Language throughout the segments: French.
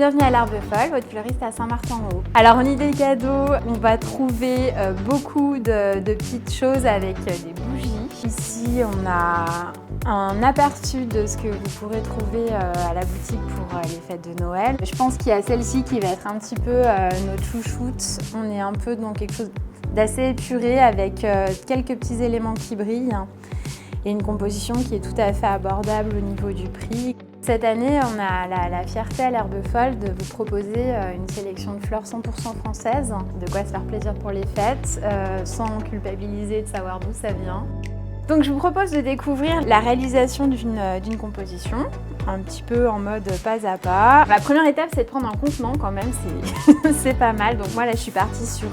Bienvenue à l'Herbe Folle, votre fleuriste à Saint-Martin-en-Haut. Alors en idée cadeau, on va trouver beaucoup de petites choses avec des bougies. Ici, on a un aperçu de ce que vous pourrez trouver à la boutique pour les fêtes de Noël. Je pense qu'il y a celle-ci qui va être un petit peu notre chouchoute. On est un peu dans quelque chose d'assez épuré avec quelques petits éléments qui brillent et une composition qui est tout à fait abordable au niveau du prix. Cette année, on a la fierté à l'Herbe Folle de vous proposer une sélection de fleurs 100% françaises, de quoi se faire plaisir pour les fêtes, sans culpabiliser de savoir d'où ça vient. Donc je vous propose de découvrir la réalisation d'une composition, un petit peu en mode pas à pas. La première étape, c'est de prendre un contenant quand même, c'est pas mal. Donc moi là, je suis partie sur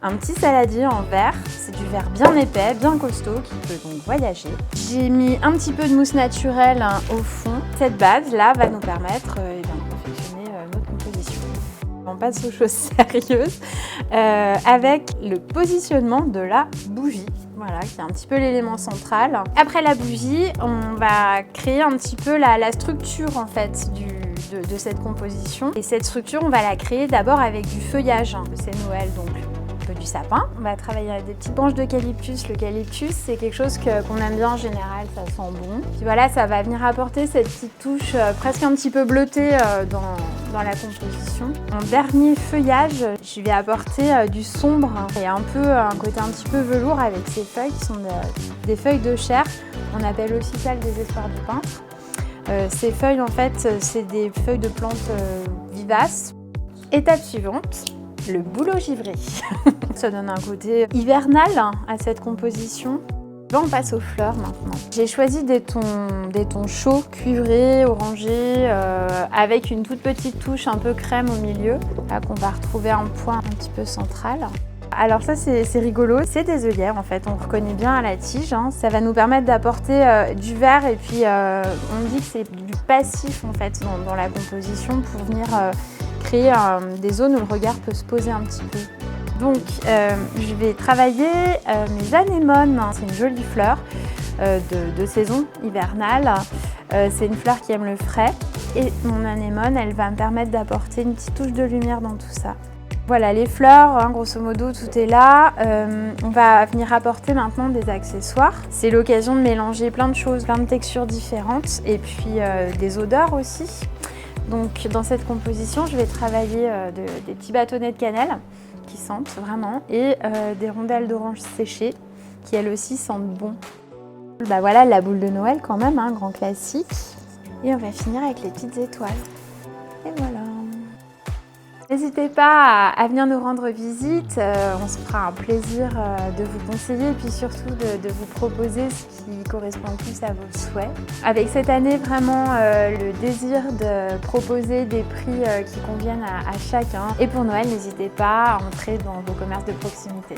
un petit saladier en verre. C'est du verre bien épais, bien costaud, qui peut donc voyager. J'ai mis un petit peu de mousse naturelle au fond. Cette base là va nous permettre de confectionner notre composition. On passe aux choses sérieuses avec le positionnement de la bougie. Voilà, qui est un petit peu l'élément central. Après la bougie, on va créer un petit peu la structure en fait de cette composition. Et cette structure, on va la créer d'abord avec du feuillage. C'est Noël, donc un peu du sapin. On va travailler avec des petites branches d'eucalyptus. L'eucalyptus, c'est quelque chose qu'on aime bien en général, ça sent bon. Puis voilà, ça va venir apporter cette petite touche presque un petit peu bleutée dans la composition. En dernier feuillage, je vais apporter du sombre et un côté un petit peu velours avec ces feuilles qui sont des feuilles de chair. On appelle aussi ça le désespoir du peintre. Ces feuilles, en fait, c'est des feuilles de plantes vivaces. Étape suivante, le bouleau givré. Ça donne un côté hivernal à cette composition. Là, on passe aux fleurs maintenant. J'ai choisi des tons chauds, cuivrés, orangés, avec une toute petite touche un peu crème au milieu, là qu'on va retrouver un point un petit peu central. Alors ça, c'est rigolo, c'est des œillères en fait, on reconnaît bien à la tige. Ça va nous permettre d'apporter du vert et puis on dit que c'est du passif en fait dans la composition pour venir créer des zones où le regard peut se poser un petit peu. Donc je vais travailler mes anémones, c'est une jolie fleur de saison hivernale. C'est une fleur qui aime le frais et mon anémone, elle va me permettre d'apporter une petite touche de lumière dans tout ça. Voilà les fleurs, grosso modo tout est là. On va venir apporter maintenant des accessoires. C'est l'occasion de mélanger plein de choses, plein de textures différentes et puis des odeurs aussi. Donc dans cette composition, je vais travailler des petits bâtonnets de cannelle qui sentent vraiment et des rondelles d'orange séchées qui elles aussi sentent bon. Bah voilà la boule de Noël quand même, grand classique. Et on va finir avec les petites étoiles. Et voilà. N'hésitez pas à venir nous rendre visite, on se fera un plaisir de vous conseiller et puis surtout de vous proposer ce qui correspond le plus à vos souhaits. Avec cette année vraiment le désir de proposer des prix qui conviennent à chacun. Et pour Noël, n'hésitez pas à entrer dans vos commerces de proximité.